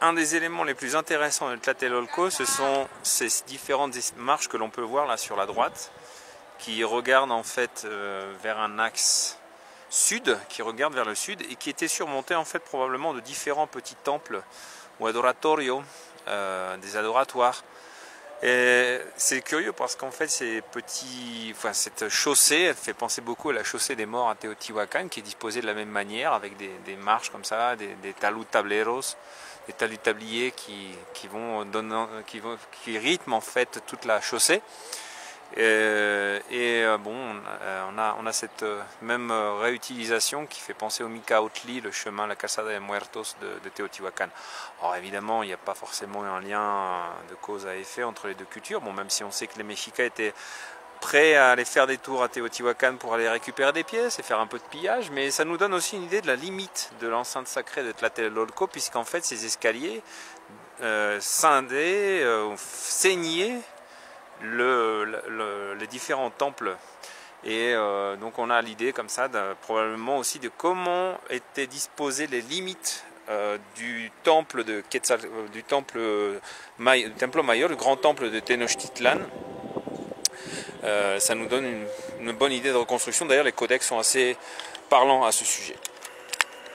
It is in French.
Un des éléments les plus intéressants de Tlatelolco, ce sont ces différentes marches que l'on peut voir là sur la droite, qui regardent en fait vers un axe sud, qui regarde vers le sud et qui étaient surmontées en fait probablement de différents petits temples ou adoratorio, des adoratoires. Et c'est curieux parce qu'en fait cette chaussée, elle fait penser beaucoup à la chaussée des morts à Teotihuacan, qui est disposée de la même manière avec des marches comme ça, des talus tableros, des talus tabliers qui rythment en fait toute la chaussée. On a cette même réutilisation qui fait penser au Micautli, le chemin, la Calzada de Muertos de Teotihuacan. Alors évidemment, il n'y a pas forcément un lien de cause à effet entre les deux cultures, bon, même si on sait que les Mexicas étaient prêts à aller faire des tours à Teotihuacan pour aller récupérer des pièces et faire un peu de pillage, mais ça nous donne aussi une idée de la limite de l'enceinte sacrée de Tlatelolco, puisqu'en fait ces escaliers scindaient, saignaient les différents temples. Et donc on a l'idée comme ça probablement aussi de comment étaient disposées les limites du temple de Quetzal, du Templo Mayor, le grand temple de Tenochtitlan. Ça nous donne une bonne idée de reconstruction. D'ailleurs les codex sont assez parlants à ce sujet.